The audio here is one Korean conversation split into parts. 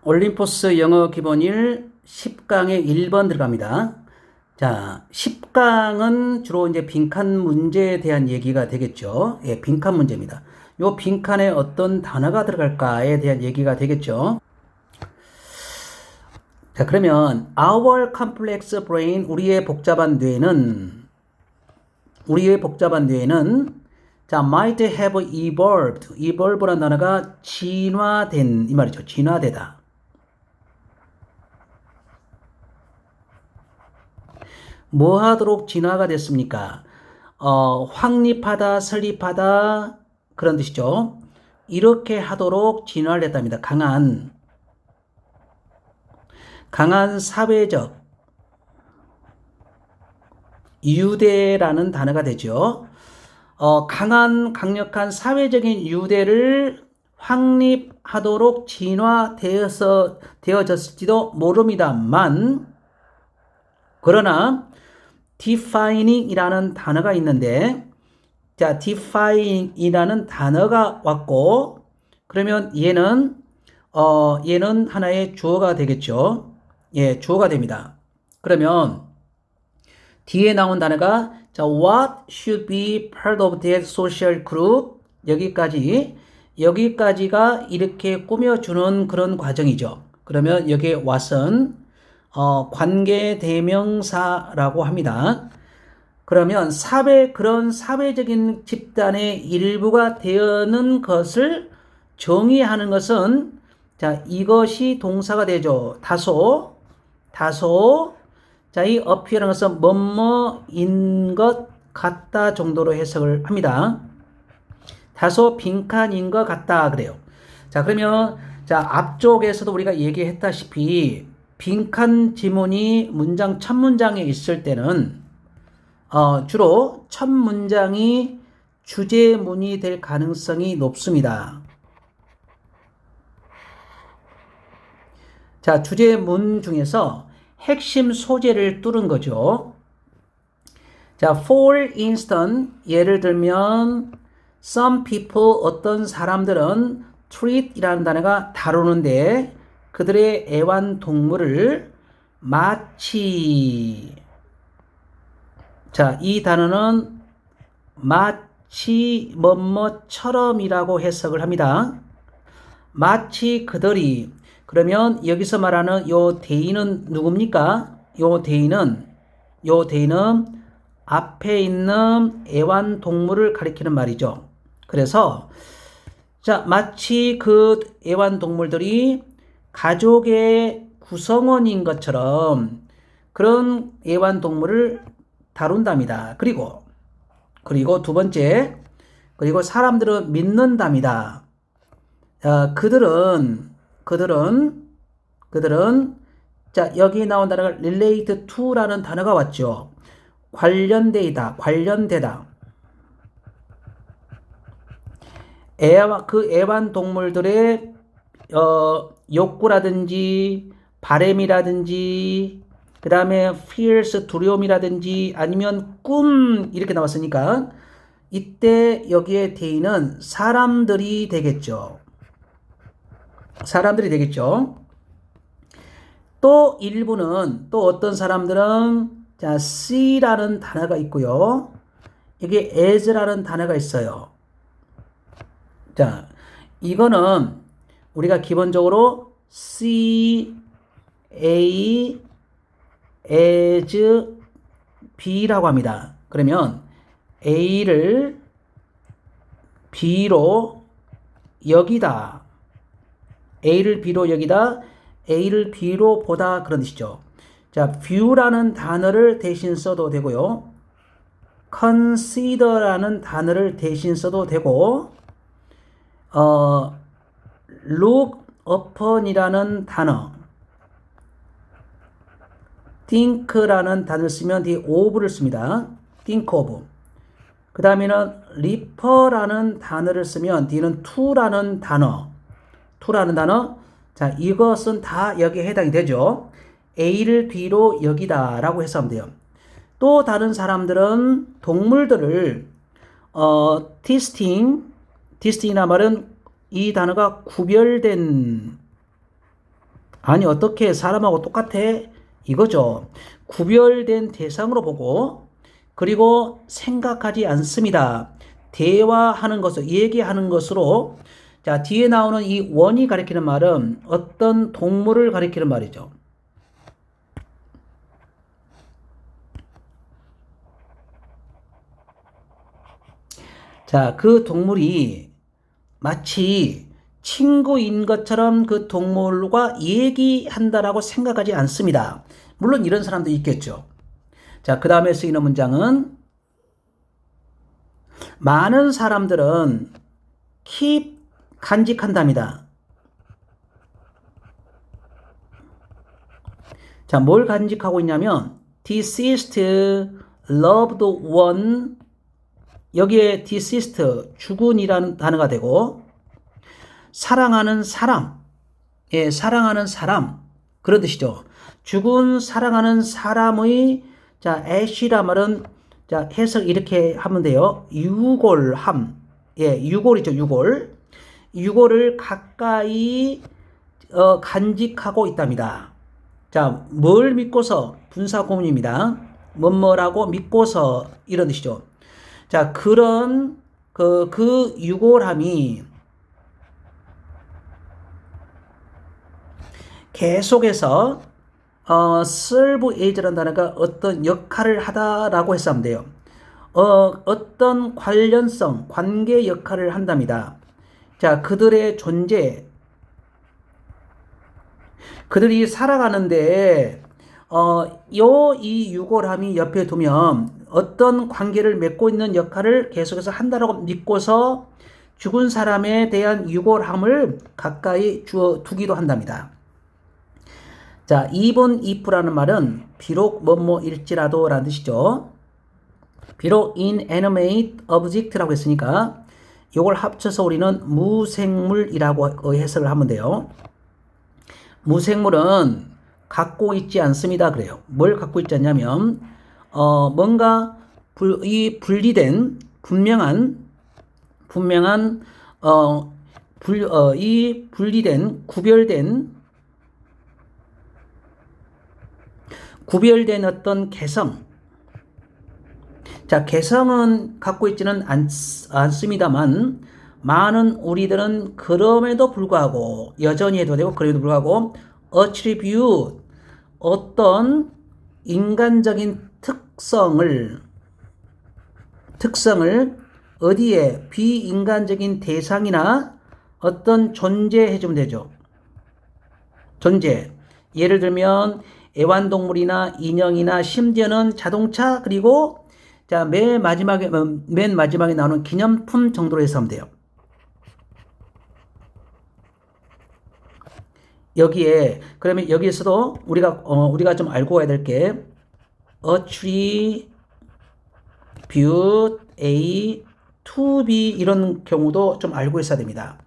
올림포스 영어 기본 1 10강에 1번 들어갑니다. 자, 10강은 주로 이제 빈칸 문제에 대한 얘기가 되겠죠. 예, 빈칸 문제입니다. 요 빈칸에 어떤 단어가 들어갈까에 대한 얘기가 되겠죠. 자, 그러면 our complex brain, 우리의 복잡한 뇌는 자, might have evolved. evolve라는 단어가 진화된 이 말이죠. 진화되다. 뭐 하도록 진화가 됐습니까? 확립하다, 설립하다 그런 뜻이죠. 이렇게 하도록 진화를 했답니다. 강한 사회적 유대라는 단어가 되죠. 강력한 사회적인 유대를 확립하도록 되어졌을지도 모릅니다만, 그러나 defining 이라는 단어가 있는데, 자, define 이라는 단어가 왔고, 그러면 얘는 하나의 주어가 되겠죠. 예, 주어가 됩니다. 그러면 뒤에 나온 단어가 자, what should be part of that social group? 여기까지가 이렇게 꾸며주는 그런 과정이죠. 그러면 여기에 what은 관계 대명사라고 합니다. 그러면 그런 사회적인 집단의 일부가 되는 것을 정의하는 것은 자, 이것이 동사가 되죠. 다소. 자, 이 appear은 것은 뭐뭐인 것 같다 정도로 해석을 합니다. 다소 빈칸인 것 같다 그래요. 자, 그러면 자, 앞쪽에서도 우리가 얘기했다시피 빈칸 지문이 문장 첫 문장에 있을 때는 주로 첫 문장이 주제문이 될 가능성이 높습니다. 자, 주제문 중에서 핵심 소재를 뚫은 거죠. 자, for instance, 예를 들면 some people, 어떤 사람들은 treat 이라는 단어가 다루는데 그들의 애완동물을 마치, 자, 이 단어는 마치 뭐뭐처럼이라고 해석을 합니다. 마치 그들이, 그러면 여기서 말하는 요 대인은 누굽니까? 요 대인은 앞에 있는 애완동물을 가리키는 말이죠. 그래서 자, 마치 그 애완동물들이 가족의 구성원인 것처럼 그런 애완동물을 다룬답니다. 그리고 두 번째, 그리고 사람들은 믿는답니다. 그들은 자, 여기 나온 단어가 relate to라는 단어가 왔죠. 관련되다. 그 애완동물들의 욕구라든지 바램이라든지 그 다음에 fears 두려움이라든지 아니면 꿈 이렇게 나왔으니까 이때 여기에 대인은 사람들이 되겠죠. 또 일부는 또 어떤 사람들은 자, see라는 단어가 있고요. 여기 as라는 단어가 있어요. 자, 이거는 우리가 기본적으로 see, a, as, b라고 합니다. 그러면 a를 b로 여기다, a를 b로 보다 그런 뜻이죠. 자, view라는 단어를 대신 써도 되고요. consider라는 단어를 대신 써도 되고, look upon이라는 단어, think라는 단어를 쓰면 뒤에 of를 씁니다. think of. 그 다음에는 refer라는 단어를 쓰면 뒤는 to라는 단어. 자, 이것은 다 여기에 해당이 되죠. A를 B로 여기다 라고 해서 하면 돼요. 또 다른 사람들은 동물들을 testing이란 말은 이 단어가 구별된 아니 어떻게 사람하고 똑같아? 이거죠. 구별된 대상으로 보고 그리고 생각하지 않습니다. 대화하는 것을 얘기하는 것으로 자 뒤에 나오는 이 원이 가리키는 말은 어떤 동물을 가리키는 말이죠. 자, 그 동물이 마치 친구인 것처럼 그 동물과 얘기한다라고 생각하지 않습니다. 물론 이런 사람도 있겠죠. 자, 그 다음에 쓰이는 문장은 많은 사람들은 keep 간직한답니다. 자, 뭘 간직하고 있냐면 deceased loved one 여기에 deceased 죽은이라는 단어가 되고 사랑하는 사람 예, 사랑하는 사람 그런 뜻이죠. 죽은 사랑하는 사람의 자, 애쉬라 말은 자, 해석 이렇게 하면 돼요. 유골함. 예, 유골이죠, 유골. 유골을 가까이 간직하고 있답니다. 자, 뭘 믿고서 분사 고문입니다. 뭐뭐라고 믿고서 이런 뜻이죠. 자, 그런 그 유골함이 계속해서 serve as라는 단어가 어떤 역할을 하다라고 했으면 돼요. 어떤 관련성, 관계 역할을 한답니다. 자, 그들의 존재, 그들이 살아가는데 이 유골함이 옆에 두면 어떤 관계를 맺고 있는 역할을 계속해서 한다라고 믿고서 죽은 사람에 대한 유골함을 가까이 두기도 한답니다. 자, even if라는 말은 비록 뭐뭐일지라도 라는 뜻이죠. 비록 inanimate object라고 했으니까 이걸 합쳐서 우리는 무생물이라고 해석을 하면 돼요. 무생물은 갖고 있지 않습니다. 그래요. 뭘 갖고 있지 않냐면 뭔가 이 분리된 분명한 이 분리된 구별된 어떤 개성. 자, 개성은 갖고 있지는 않습니다만 많은 우리들은 그럼에도 불구하고 여전히 해도 되고 그럼에도 불구하고 attribute 어떤 인간적인 특성을 어디에 비인간적인 대상이나 어떤 존재해 주면 되죠. 존재. 예를 들면 애완동물이나 인형이나 심지어는 자동차 그리고 자, 맨 마지막에 나오는 기념품 정도로 해서 하면 돼요. 여기에 그러면 여기에서도 우리가 좀 알고 가야 될 게 attribute A to B 이런 경우도 좀 알고 있어야 됩니다.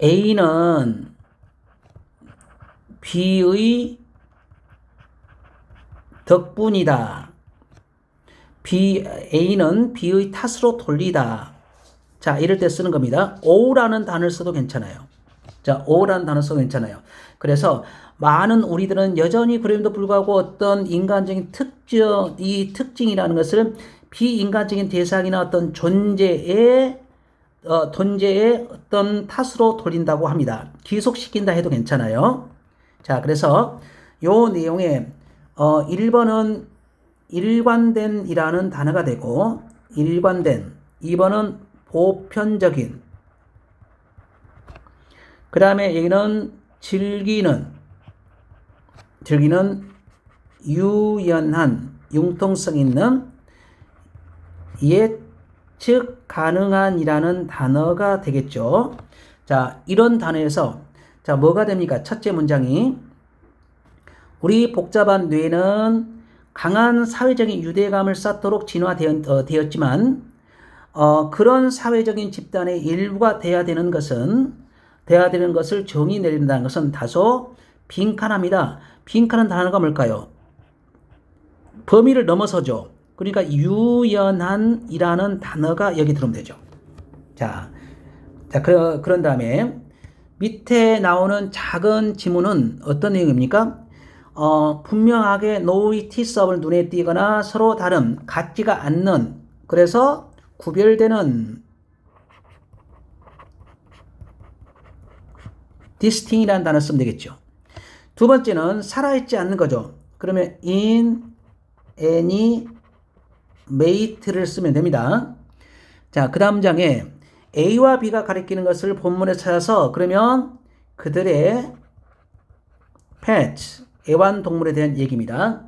A는 B의 덕분이다. A는 B의 탓으로 돌리다. 자, 이럴 때 쓰는 겁니다. O라는 단어를 써도 괜찮아요. 자, O라는 단어 써도 괜찮아요. 그래서 많은 우리들은 여전히 그럼에도 불구하고 어떤 인간적인 이 특징이라는 것을 비인간적인 대상이나 어떤 존재의 어떤 탓으로 돌린다고 합니다. 귀속시킨다 해도 괜찮아요. 자, 그래서 요 내용에 1번은 일관된이라는 단어가 되고 일관된 2번은 보편적인 그 다음에 여기는 즐기는 유연한 융통성 있는 예측 가능한이라는 단어가 되겠죠. 자, 이런 단어에서 자, 뭐가 됩니까? 첫째 문장이 우리 복잡한 뇌는 강한 사회적인 유대감을 쌓도록 진화되었지만 그런 사회적인 집단의 일부가 돼야 되는 것을 정의 내린다는 것은 다소 빈칸합니다. 빈칸한 단어가 뭘까요? 범위를 넘어서죠. 그러니까 유연한이라는 단어가 여기 들어오면 되죠. 자, 그런 다음에 밑에 나오는 작은 지문은 어떤 내용입니까? 분명하게 노이티서블 눈에 띄거나 서로 다름, 같지가 않는, 그래서 구별되는 distinct이라는 단어 쓰면 되겠죠. 두 번째는 살아있지 않는 거죠. 그러면 inanimate를 쓰면 됩니다. 자, 그 다음 장에 A와 B가 가리키는 것을 본문에 찾아서 그러면 그들의 pets, 애완동물에 대한 얘기입니다.